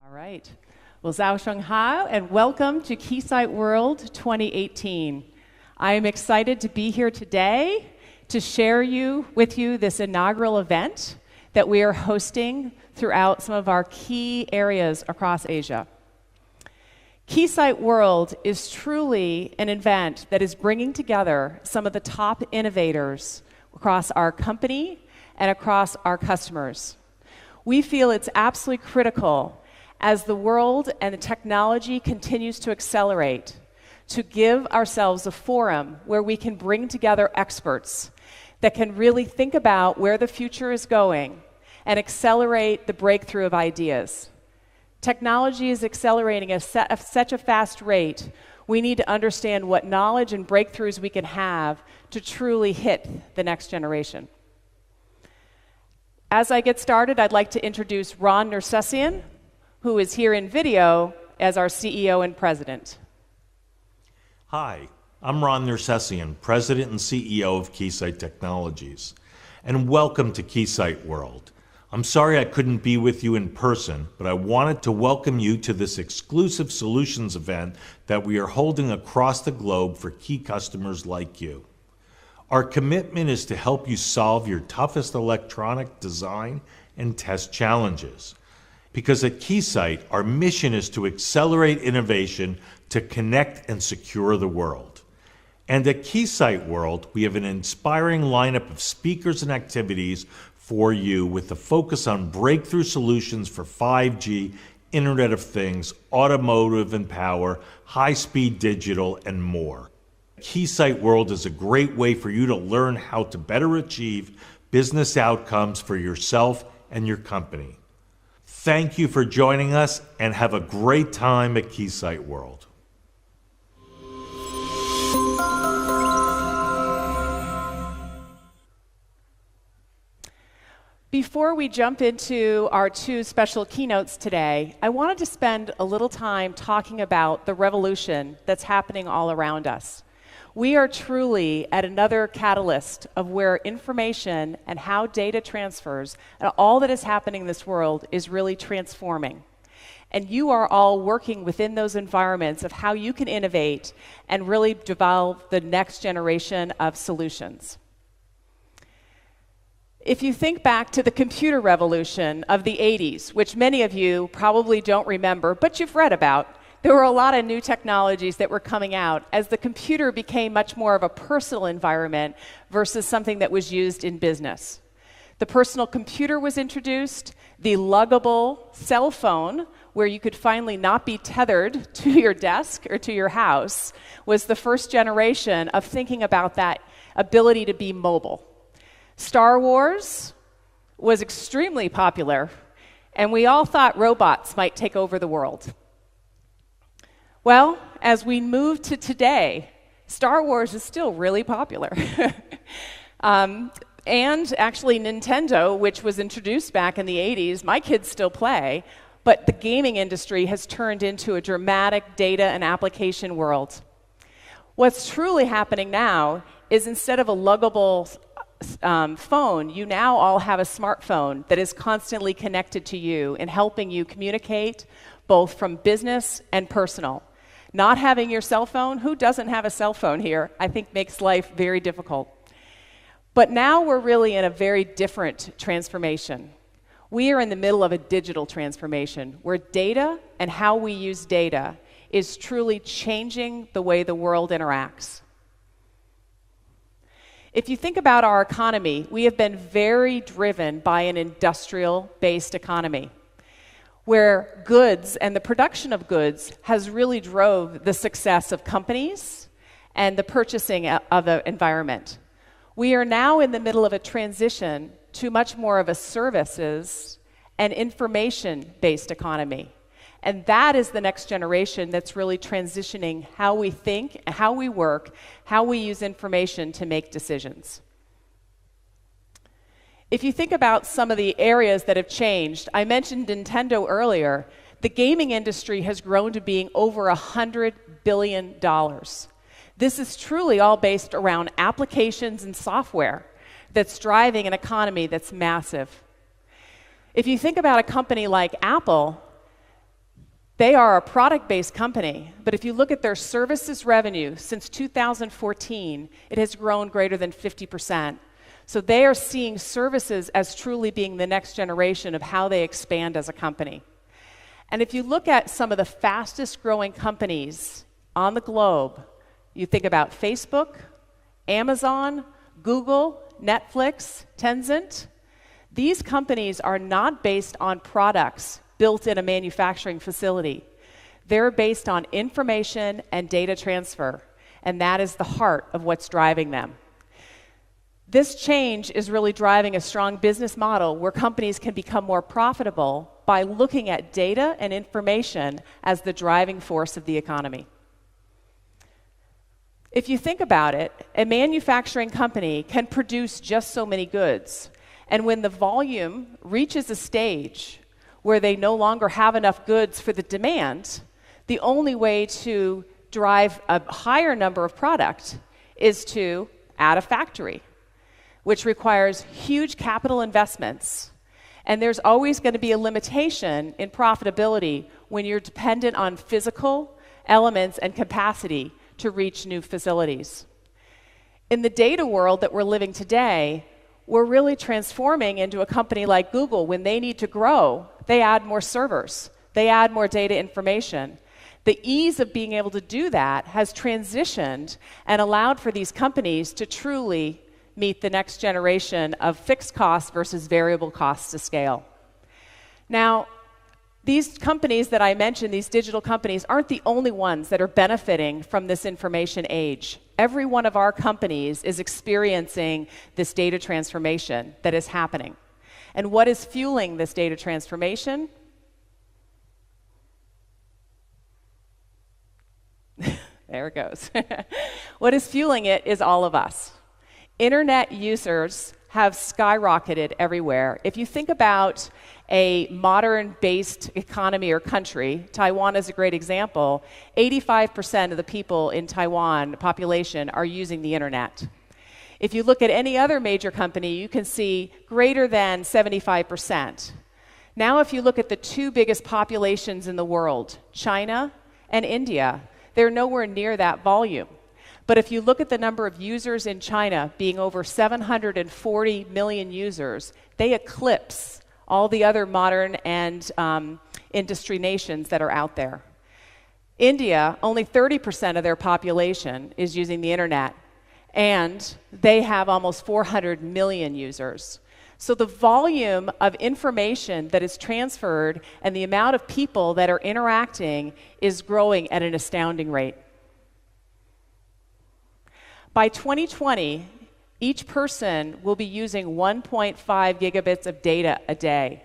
All right. Well, Zhao Shanghai, and welcome to Keysight World 2018. I am excited to be here today to share with you this inaugural event that we are hosting throughout some of our key areas across Asia. Keysight World is truly an event that is bringing together some of the top innovators across our company and across our customers. We feel it's absolutely critical as the world and the technology continues to accelerate to give ourselves a forum where we can bring together experts that can really think about where the future is going and accelerate the breakthrough of ideas. Technology is accelerating at such a fast rate, we need to understand what knowledge and breakthroughs we can have to truly hit the next generation. As I get started, I'd like to introduce Ron Nersessian, who is here in video as our CEO and President. Hi, I'm Ron Nersessian, President and CEO of Keysight Technologies, and welcome to Keysight World. I'm sorry I couldn't be with you in person, but I wanted to welcome you to this exclusive solutions event that we are holding across the globe for key customers like you. Our commitment is to help you solve your toughest electronic design and test challenges. Because at Keysight, our mission is to accelerate innovation to connect and secure the world. And at Keysight World, we have an inspiring lineup of speakers and activities for you with a focus on breakthrough solutions for 5G, Internet of Things, automotive and power, high-speed digital, and more. Keysight World is a great way for you to learn how to better achieve business outcomes for yourself and your company. Thank you for joining us and have a great time at Keysight World. Before we jump into our two special keynotes today, I wanted to spend a little time talking about the revolution that's happening all around us. We are truly at another catalyst of where information and how data transfers and all that is happening in this world is really transforming. And you are all working within those environments of how you can innovate and really develop the next generation of solutions. If you think back to the computer revolution of the 80s, which many of you probably don't remember, but you've read about, there were a lot of new technologies that were coming out as the computer became much more of a personal environment versus something that was used in business. The personal computer was introduced, the luggable cell phone, where you could finally not be tethered to your desk or to your house, was the first generation of thinking about that ability to be mobile. Star Wars was extremely popular, and we all thought robots might take over the world. Well, as we move to today, Star Wars is still really popular. And actually Nintendo, which was introduced back in the 80s, my kids still play, but the gaming industry has turned into a dramatic data and application world. What's truly happening now is instead of a luggable phone, you now all have a smartphone that is constantly connected to you and helping you communicate both from business and personal. Not having your cell phone, who doesn't have a cell phone here, I think makes life very difficult. But now we're really in a very different transformation. We are in the middle of a digital transformation where data and how we use data is truly changing the way the world interacts. If you think about our economy, we have been very driven by an industrial-based economy, where goods and the production of goods has really drove the success of companies and the purchasing of the environment. We are now in the middle of a transition to much more of a services and information-based economy. And that is the next generation that's really transitioning how we think, how we work, how we use information to make decisions. If you think about some of the areas that have changed, I mentioned Nintendo earlier. The gaming industry has grown to being over $100 billion. This is truly all based around applications and software that's driving an economy that's massive. If you think about a company like Apple, They are a product-based company, but if you look at their services revenue since 2014, it has grown greater than 50%. So they are seeing services as truly being the next generation of how they expand as a company. And if you look at some of the fastest growing companies on the globe, you think about Facebook, Amazon, Google, Netflix, Tencent. These companies are not based on products built in a manufacturing facility. They're based on information and data transfer, and that is the heart of what's driving them. This change is really driving a strong business model where companies can become more profitable by looking at data and information as the driving force of the economy. If you think about it, a manufacturing company can produce just so many goods, and when the volume reaches a stage where they no longer have enough goods for the demand, the only way to drive a higher number of product is to add a factory, which requires huge capital investments. And there's always going to be a limitation in profitability when you're dependent on physical elements and capacity to reach new facilities. In the data world that we're living today, we're really transforming into a company like Google. When they need to grow, they add more servers, they add more data information. The ease of being able to do that has transitioned and allowed for these companies to truly meet the next generation of fixed costs versus variable costs to scale. Now, these companies that I mentioned, these digital companies, aren't the only ones that are benefiting from this information age. Every one of our companies is experiencing this data transformation that is happening. And what is fueling this data transformation? There it goes. What is fueling it is all of us. Internet users have skyrocketed everywhere. If you think about a modern-based economy or country, Taiwan is a great example. 85% of the people in Taiwan, population, are using the internet. If you look at any other major company, you can see greater than 75%. Now, if you look at the two biggest populations in the world, China and India, they're nowhere near that volume. But if you look at the number of users in China being over 740 million users, they eclipse all the other modern and industry nations that are out there. India, only 30% of their population is using the internet, and they have almost 400 million users. So the volume of information that is transferred and the amount of people that are interacting is growing at an astounding rate. By 2020, each person will be using 1.5 gigabits of data a day.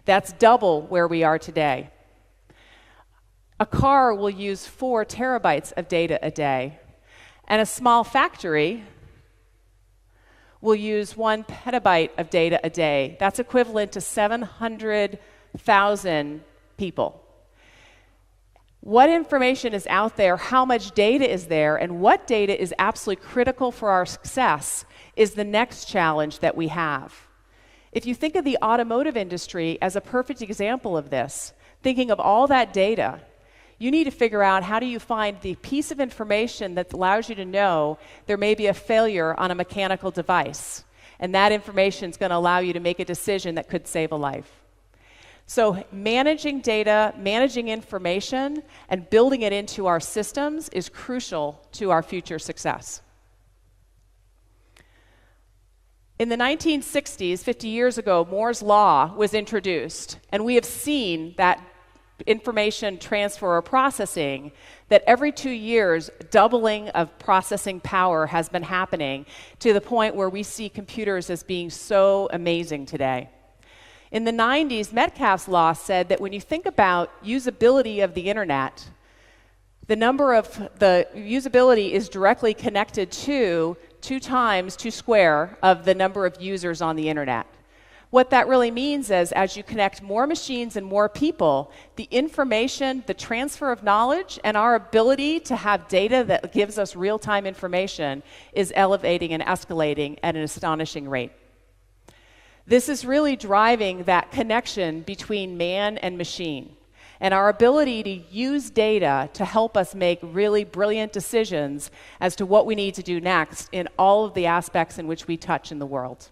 That's double where we are today. A car will use 4 terabytes of data a day, and a small factory will use 1 petabyte of data a day. That's equivalent to 700,000 people. What information is out there, how much data is there, and what data is absolutely critical for our success is the next challenge that we have. If you think of the automotive industry as a perfect example of this, thinking of all that data, you need to figure out how do you find the piece of information that allows you to know there may be a failure on a mechanical device. And that information is going to allow you to make a decision that could save a life. So managing data, managing information, and building it into our systems is crucial to our future success. In the 1960s, 50 years ago, Moore's Law was introduced, and we have seen that information transfer or processing, that every 2 years, doubling of processing power has been happening to the point where we see computers as being so amazing today. In the 90s, Metcalfe's law said that when you think about usability of the internet, the usability is directly connected to 2 times 2 square of the number of users on the internet. What that really means is as you connect more machines and more people, the information, the transfer of knowledge, and our ability to have data that gives us real-time information is elevating and escalating at an astonishing rate. This is really driving that connection between man and machine. and our ability to use data to help us make really brilliant decisions as to what we need to do next in all of the aspects in which we touch in the world.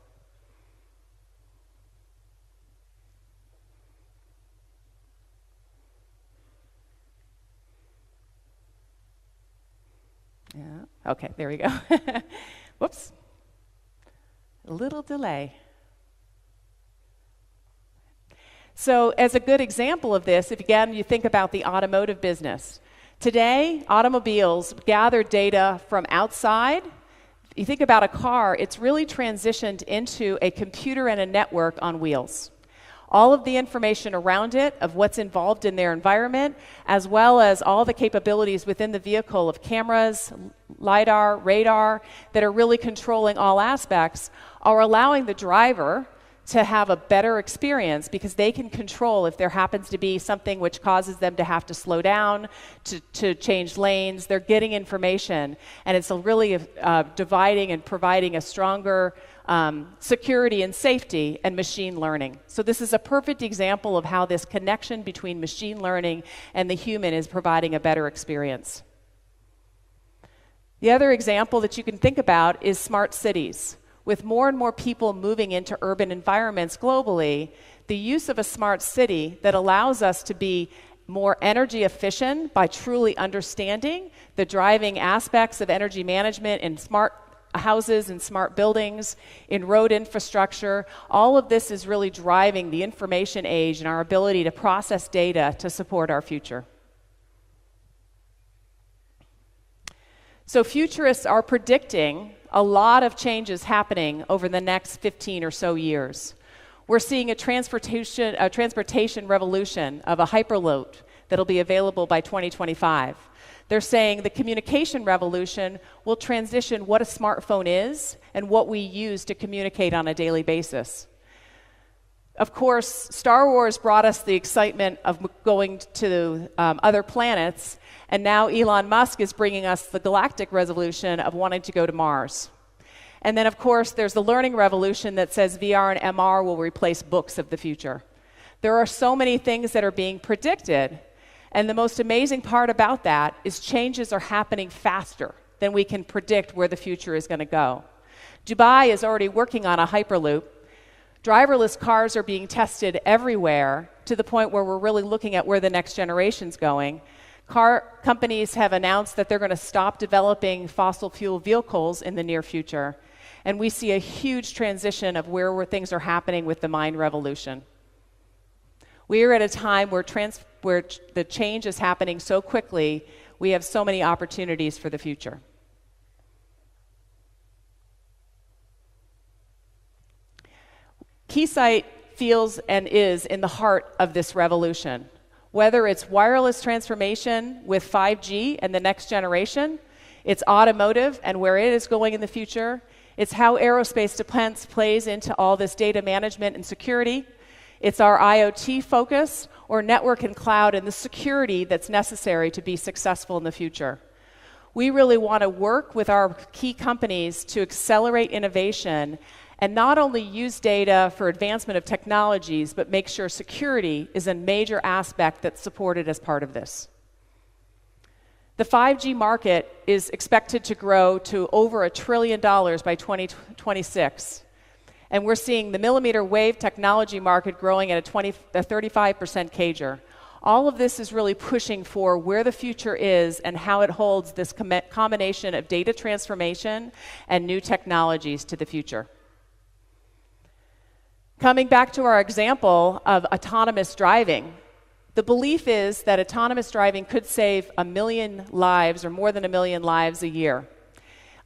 Yeah. Okay, there we go. Whoops. A little delay. So as a good example of this, if again you think about the automotive business, today automobiles gather data from outside. You think about a car, it's really transitioned into a computer and a network on wheels. All of the information around it of what's involved in their environment, as well as all the capabilities within the vehicle of cameras, LiDAR, radar, that are really controlling all aspects, are allowing the driver to have a better experience because they can control if there happens to be something which causes them to have to slow down, to change lanes. They're getting information, and it's really dividing and providing a stronger security and safety and machine learning. So this is a perfect example of how this connection between machine learning and the human is providing a better experience. The other example that you can think about is smart cities. With more and more people moving into urban environments globally, the use of a smart city that allows us to be more energy efficient by truly understanding the driving aspects of energy management in smart houses and smart buildings, in road infrastructure, all of this is really driving the information age and our ability to process data to support our future. So futurists are predicting a lot of changes happening over the next 15 or so years. We're seeing a transportation revolution of a hyperloop that'll be available by 2025. They're saying the communication revolution will transition what a smartphone is and what we use to communicate on a daily basis. Of course, Star Wars brought us the excitement of going to other planets, and now Elon Musk is bringing us the galactic resolution of wanting to go to Mars. And then, of course, there's the learning revolution that says VR and MR will replace books of the future. There are so many things that are being predicted, and the most amazing part about that is changes are happening faster than we can predict where the future is going to go. Dubai is already working on a hyperloop. Driverless cars are being tested everywhere to the point where we're really looking at where the next generation's going. Car companies have announced that they're going to stop developing fossil fuel vehicles in the near future. And we see a huge transition of where things are happening with the mind revolution. We are at a time where the change is happening so quickly, we have so many opportunities for the future. Keysight feels and is in the heart of this revolution. Whether it's wireless transformation with 5G and the next generation, it's automotive and where it is going in the future, it's how aerospace defense plays into all this data management and security, it's our IoT focus or network and cloud and the security that's necessary to be successful in the future. We really want to work with our key companies to accelerate innovation and not only use data for advancement of technologies, but make sure security is a major aspect that's supported as part of this. The 5G market is expected to grow to over $1 trillion by 2026. And we're seeing the millimeter wave technology market growing at a 35% CAGR. All of this is really pushing for where the future is and how it holds this combination of data transformation and new technologies to the future. Coming back to our example of autonomous driving, the belief is that autonomous driving could save 1 million lives or more than 1 million lives a year.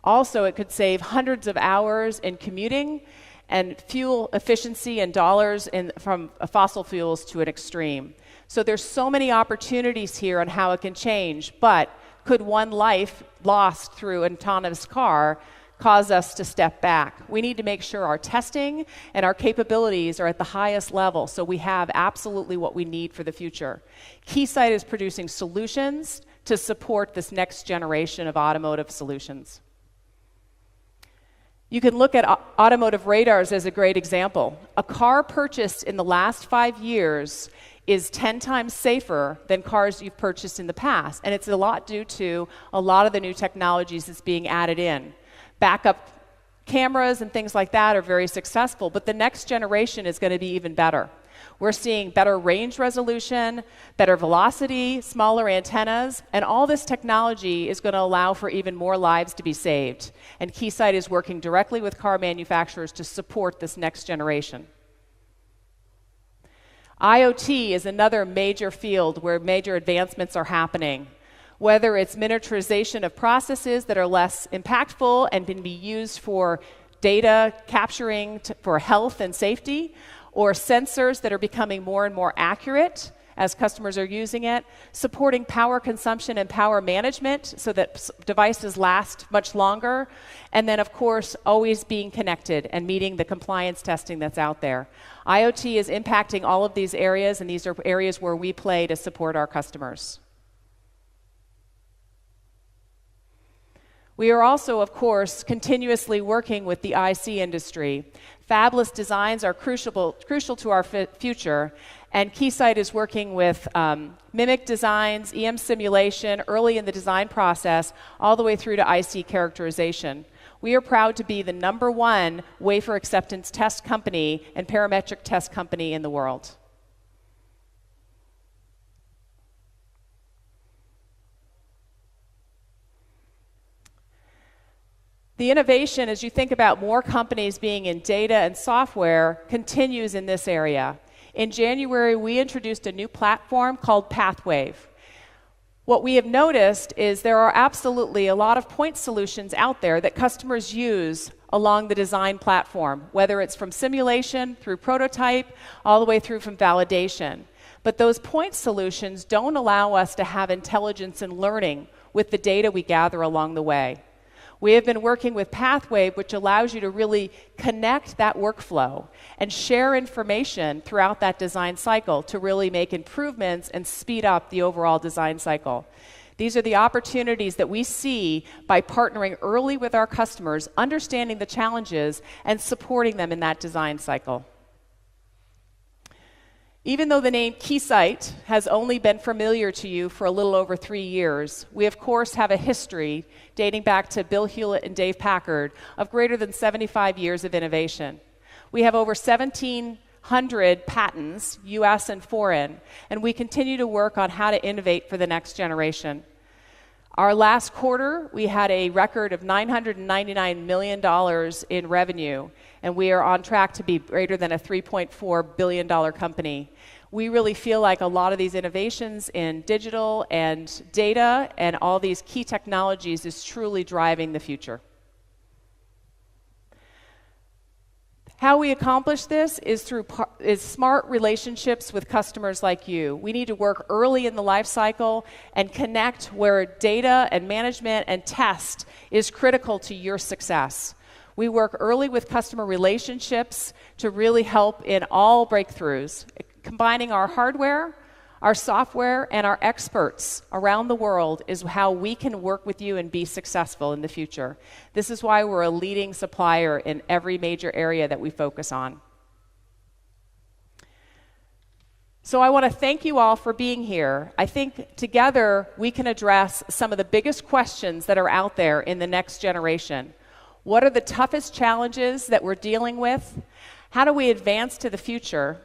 Also, it could save hundreds of hours in commuting and fuel efficiency and dollars from fossil fuels to an extreme. So there's so many opportunities here on how it can change, but could one life lost through an autonomous car cause us to step back? We need to make sure our testing and our capabilities are at the highest level so we have absolutely what we need for the future. Keysight is producing solutions to support this next generation of automotive solutions. You can look at automotive radars as a great example. A car purchased in the last 5 years is 10 times safer than cars you've purchased in the past. And it's a lot due to a lot of the new technologies that's being added in. Backup cameras and things like that are very successful, but the next generation is going to be even better. We're seeing better range resolution, better velocity, smaller antennas, and all this technology is going to allow for even more lives to be saved. And Keysight is working directly with car manufacturers to support this next generation. IoT is another major field where major advancements are happening. Whether it's miniaturization of processes that are less impactful and can be used for data capturing for health and safety, or sensors that are becoming more and more accurate as customers are using it, supporting power consumption and power management so that devices last much longer, and then, of course, always being connected and meeting the compliance testing that's out there. IoT is impacting all of these areas, and these are areas where we play to support our customers. We are also, of course, continuously working with the IC industry. Fabless designs are crucial to our future, and Keysight is working with MMIC designs, EM simulation, early in the design process, all the way through to IC characterization. We are proud to be the #1 wafer acceptance test company and parametric test company in the world. The innovation, as you think about more companies being in data and software, continues in this area. In January, we introduced a new platform called PathWave. What we have noticed is there are absolutely a lot of point solutions out there that customers use along the design platform, whether it's from simulation through prototype, all the way through from validation. But those point solutions don't allow us to have intelligence and learning with the data we gather along the way. We have been working with PathWave, which allows you to really connect that workflow and share information throughout that design cycle to really make improvements and speed up the overall design cycle. These are the opportunities that we see by partnering early with our customers, understanding the challenges, and supporting them in that design cycle. Even though the name Keysight has only been familiar to you for a little over 3 years, we of course have a history dating back to Bill Hewlett and Dave Packard of greater than 75 years of innovation. We have over 1,700 patents, US and foreign, and we continue to work on how to innovate for the next generation. Our last quarter, we had a record of $999 million in revenue, and we are on track to be greater than a $3.4 billion company. We really feel like a lot of these innovations in digital and data and all these key technologies is truly driving the future. How we accomplish this is through smart relationships with customers like you. We need to work early in the life cycle and connect where data and management and test is critical to your success. We work early with customer relationships to really help in all breakthroughs, combining our hardware, our software, and our experts around the world is how we can work with you and be successful in the future. This is why we're a leading supplier in every major area that we focus on. So I want to thank you all for being here. I think together we can address some of the biggest questions that are out there in the next generation. What are the toughest challenges that we're dealing with? How do we advance to the future?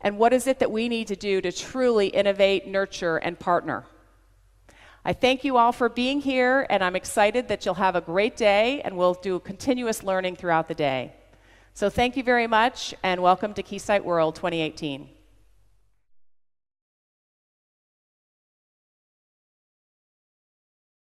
And what is it that we need to do to truly innovate, nurture, and partner? I thank you all for being here, and I'm excited that you'll have a great day, and we'll do continuous learning throughout the day. So thank you very much, and welcome to Keysight World 2018.